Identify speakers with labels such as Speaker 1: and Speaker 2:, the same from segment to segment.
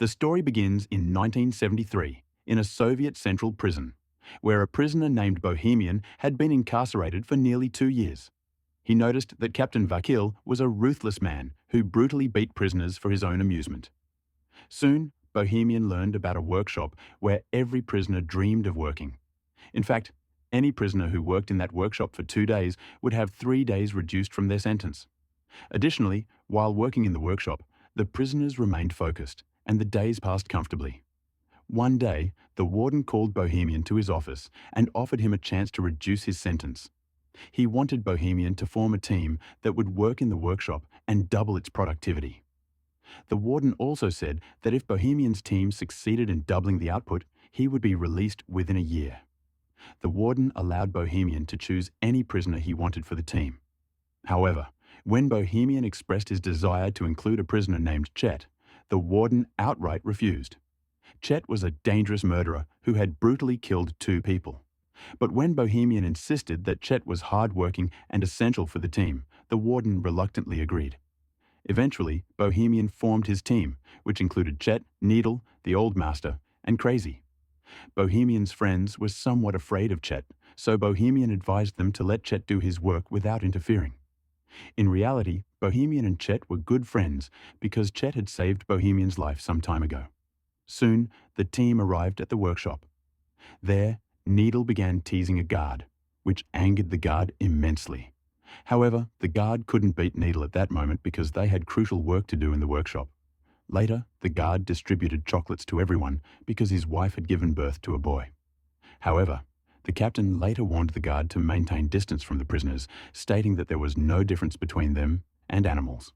Speaker 1: The story begins in 1973 in a Soviet central prison, where a prisoner named Bohemian had been incarcerated for nearly 2 years. He noticed that Captain Vakil was a ruthless man who brutally beat prisoners for his own amusement. Soon, Bohemian learned about a workshop where every prisoner dreamed of working. In fact, any prisoner who worked in that workshop for 2 days would have 3 days reduced from their sentence. Additionally, while working in the workshop, the prisoners remained focused, and the days passed comfortably. One day, the warden called Bohemian to his office and offered him a chance to reduce his sentence. He wanted Bohemian to form a team that would work in the workshop and double its productivity. The warden also said that if Bohemian's team succeeded in doubling the output, he would be released within a year. The warden allowed Bohemian to choose any prisoner he wanted for the team. However, when Bohemian expressed his desire to include a prisoner named Chet, the warden outright refused. Chet was a dangerous murderer who had brutally killed 2 people. But when Bohemian insisted that Chet was hard-working and essential for the team, the warden reluctantly agreed. Eventually, Bohemian formed his team, which included Chet, Needle, the Old Master, and Crazy. Bohemian's friends were somewhat afraid of Chet, so Bohemian advised them to let Chet do his work without interfering. In reality, Bohemian and Chet were good friends because Chet had saved Bohemian's life some time ago. Soon, the team arrived at the workshop. There, Needle began teasing a guard, which angered the guard immensely. However, the guard couldn't beat Needle at that moment because they had crucial work to do in the workshop. Later, the guard distributed chocolates to everyone because his wife had given birth to a boy. However, the captain later warned the guard to maintain distance from the prisoners, stating that there was no difference between them and animals.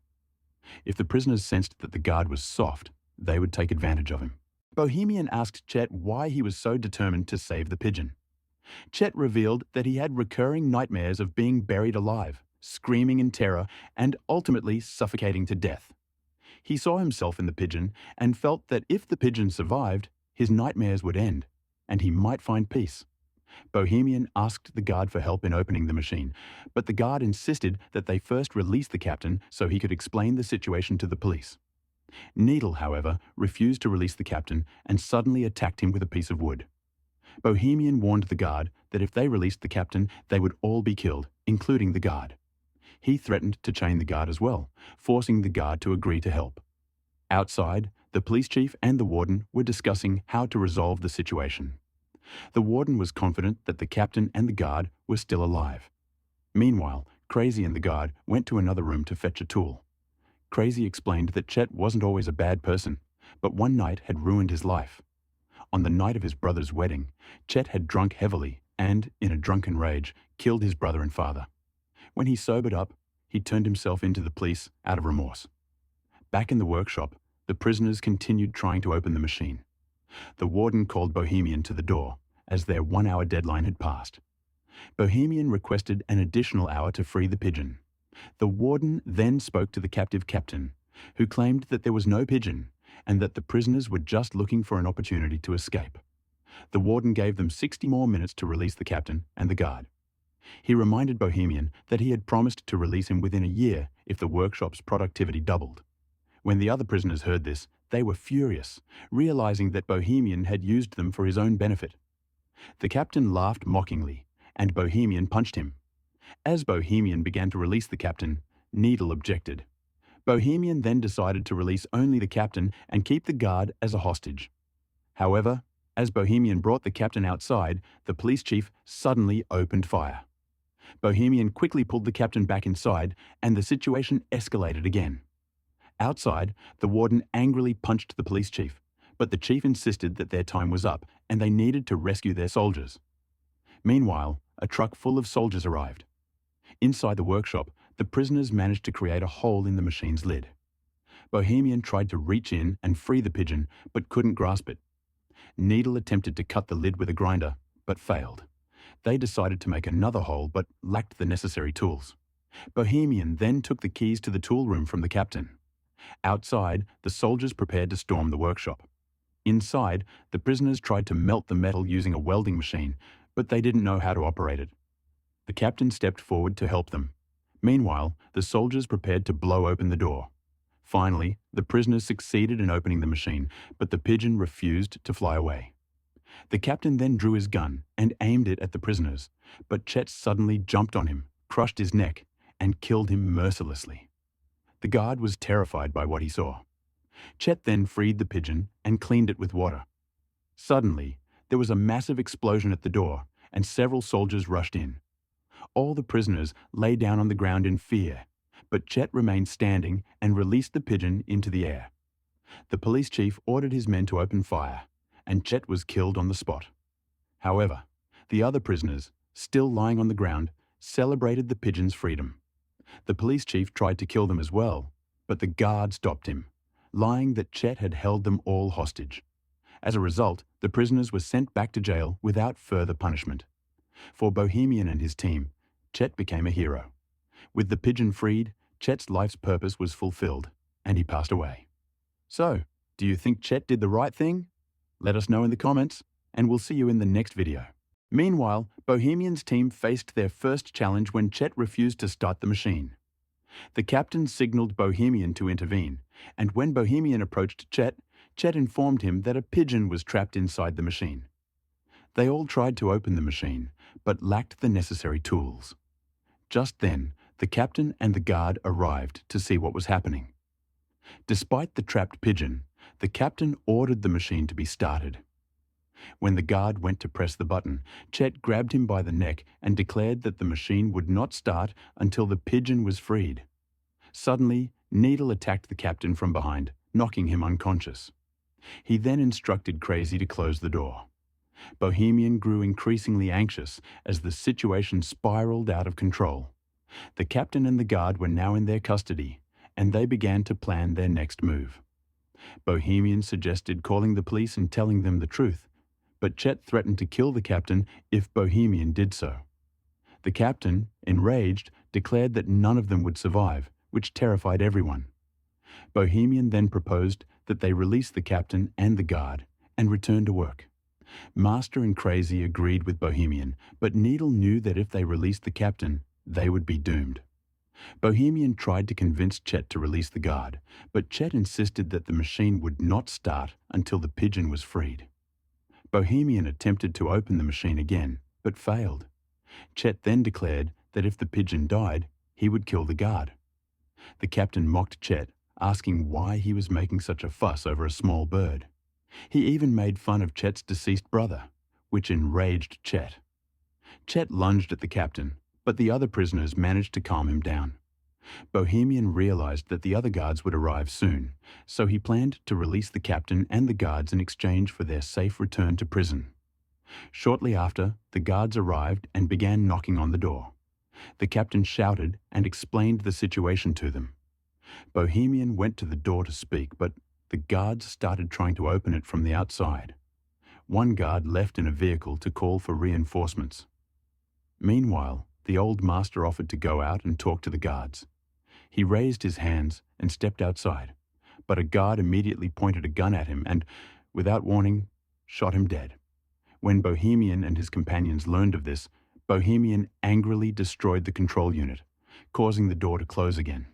Speaker 1: If the prisoners sensed that the guard was soft, they would take advantage of him. Bohemian asked Chet why he was so determined to save the pigeon. Chet revealed that he had recurring nightmares of being buried alive, screaming in terror, and ultimately suffocating to death. He saw himself in the pigeon and felt that if the pigeon survived, his nightmares would end, and he might find peace. Bohemian asked the guard for help in opening the machine, but the guard insisted that they first release the captain so he could explain the situation to the police. Needle, however, refused to release the captain and suddenly attacked him with a piece of wood. Bohemian warned the guard that if they released the captain, they would all be killed, including the guard. He threatened to chain the guard as well, forcing the guard to agree to help. Outside, the police chief and the warden were discussing how to resolve the situation. The warden was confident that the captain and the guard were still alive. Meanwhile, Crazy and the guard went to another room to fetch a tool. Crazy explained that Chet wasn't always a bad person, but one night had ruined his life. On the night of his brother's wedding, Chet had drunk heavily and, in a drunken rage, killed his brother and father. When he sobered up, he turned himself into the police out of remorse. Back in the workshop, the prisoners continued trying to open the machine. The warden called Bohemian to the door, as their 1-hour deadline had passed. Bohemian requested an additional hour to free the pigeon. The warden then spoke to the captive captain, who claimed that there was no pigeon and that the prisoners were just looking for an opportunity to escape. The warden gave them 60 more minutes to release the captain and the guard. He reminded Bohemian that he had promised to release him within a year if the workshop's productivity doubled. When the other prisoners heard this, they were furious, realizing that Bohemian had used them for his own benefit. The captain laughed mockingly, and Bohemian punched him. As Bohemian began to release the captain, Needle objected. Bohemian then decided to release only the captain and keep the guard as a hostage. However, as Bohemian brought the captain outside, the police chief suddenly opened fire. Bohemian quickly pulled the captain back inside, and the situation escalated again. Outside, the warden angrily punched the police chief, but the chief insisted that their time was up and they needed to rescue their soldiers. Meanwhile, a truck full of soldiers arrived. Inside the workshop, the prisoners managed to create a hole in the machine's lid. Bohemian tried to reach in and free the pigeon, but couldn't grasp it. Needle attempted to cut the lid with a grinder, but failed. They decided to make another hole, but lacked the necessary tools. Bohemian then took the keys to the tool room from the captain. Outside, the soldiers prepared to storm the workshop. Inside, the prisoners tried to melt the metal using a welding machine, but they didn't know how to operate it. The captain stepped forward to help them. Meanwhile, the soldiers prepared to blow open the door. Finally, the prisoners succeeded in opening the machine, but the pigeon refused to fly away. The captain then drew his gun and aimed it at the prisoners, but Chet suddenly jumped on him, crushed his neck, and killed him mercilessly. The guard was terrified by what he saw. Chet then freed the pigeon and cleaned it with water. Suddenly, there was a massive explosion at the door, and several soldiers rushed in. All the prisoners lay down on the ground in fear, but Chet remained standing and released the pigeon into the air. The police chief ordered his men to open fire, and Chet was killed on the spot. However, the other prisoners, still lying on the ground, celebrated the pigeon's freedom. The police chief tried to kill them as well, but the guard stopped him, lying that Chet had held them all hostage. As a result, the prisoners were sent back to jail without further punishment. For Bohemian and his team, Chet became a hero. With the pigeon freed, Chet's life's purpose was fulfilled, and he passed away. So, do you think Chet did the right thing? Let us know in the comments, and we'll see you in the next video. Meanwhile, Bohemian's team faced their first challenge when Chet refused to start the machine. The captain signaled Bohemian to intervene, and when Bohemian approached Chet, Chet informed him that a pigeon was trapped inside the machine. They all tried to open the machine, but lacked the necessary tools. Just then, the captain and the guard arrived to see what was happening. Despite the trapped pigeon, the captain ordered the machine to be started. When the guard went to press the button, Chet grabbed him by the neck and declared that the machine would not start until the pigeon was freed. Suddenly, Needle attacked the captain from behind, knocking him unconscious. He then instructed Crazy to close the door. Bohemian grew increasingly anxious as the situation spiraled out of control. The captain and the guard were now in their custody, and they began to plan their next move. Bohemian suggested calling the police and telling them the truth, but Chet threatened to kill the captain if Bohemian did so. The captain, enraged, declared that none of them would survive, which terrified everyone. Bohemian then proposed that they release the captain and the guard and return to work. Master and Crazy agreed with Bohemian, but Needle knew that if they released the captain, they would be doomed. Bohemian tried to convince Chet to release the guard, but Chet insisted that the machine would not start until the pigeon was freed. Bohemian attempted to open the machine again, but failed. Chet then declared that if the pigeon died, he would kill the guard. The captain mocked Chet, asking why he was making such a fuss over a small bird. He even made fun of Chet's deceased brother, which enraged Chet. Chet lunged at the captain, but the other prisoners managed to calm him down. Bohemian realized that the other guards would arrive soon, so he planned to release the captain and the guards in exchange for their safe return to prison. Shortly after, the guards arrived and began knocking on the door. The captain shouted and explained the situation to them. Bohemian went to the door to speak, but the guards started trying to open it from the outside. One guard left in a vehicle to call for reinforcements. Meanwhile, the old master offered to go out and talk to the guards. He raised his hands and stepped outside, but a guard immediately pointed a gun at him and, without warning, shot him dead. When Bohemian and his companions learned of this, Bohemian angrily destroyed the control unit, causing the door to close again.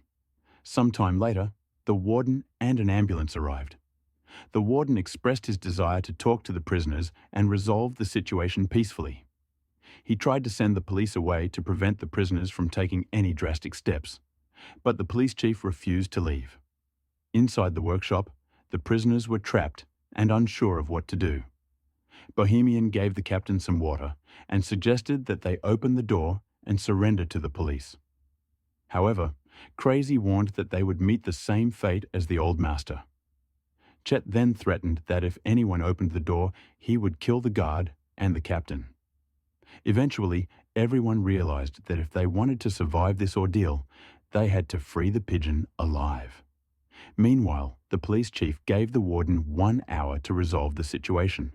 Speaker 1: Sometime later, the warden and an ambulance arrived. The warden expressed his desire to talk to the prisoners and resolve the situation peacefully. He tried to send the police away to prevent the prisoners from taking any drastic steps, but the police chief refused to leave. Inside the workshop, the prisoners were trapped and unsure of what to do. Bohemian gave the captain some water and suggested that they open the door and surrender to the police. However, Crazy warned that they would meet the same fate as the old master. Chet then threatened that if anyone opened the door, he would kill the guard and the captain. Eventually, everyone realized that if they wanted to survive this ordeal, they had to free the pigeon alive. Meanwhile, the police chief gave the warden 1 hour to resolve the situation,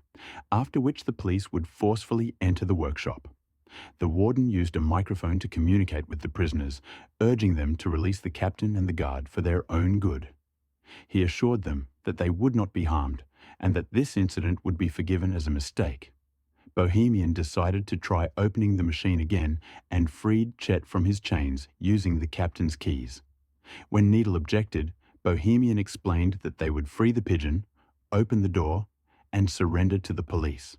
Speaker 1: after which the police would forcefully enter the workshop. The warden used a microphone to communicate with the prisoners, urging them to release the captain and the guard for their own good. He assured them that they would not be harmed and that this incident would be forgiven as a mistake. Bohemian decided to try opening the machine again and freed Chet from his chains using the captain's keys. When Needle objected, Bohemian explained that they would free the pigeon, open the door, and surrender to the police.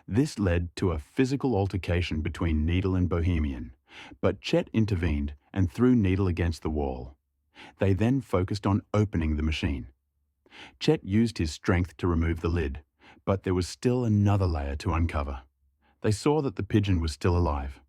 Speaker 1: This led to a physical altercation between Needle and Bohemian, but Chet intervened and threw Needle against the wall. They then focused on opening the machine. Chet used his strength to remove the lid, but there was still another layer to uncover. They saw that the pigeon was still alive.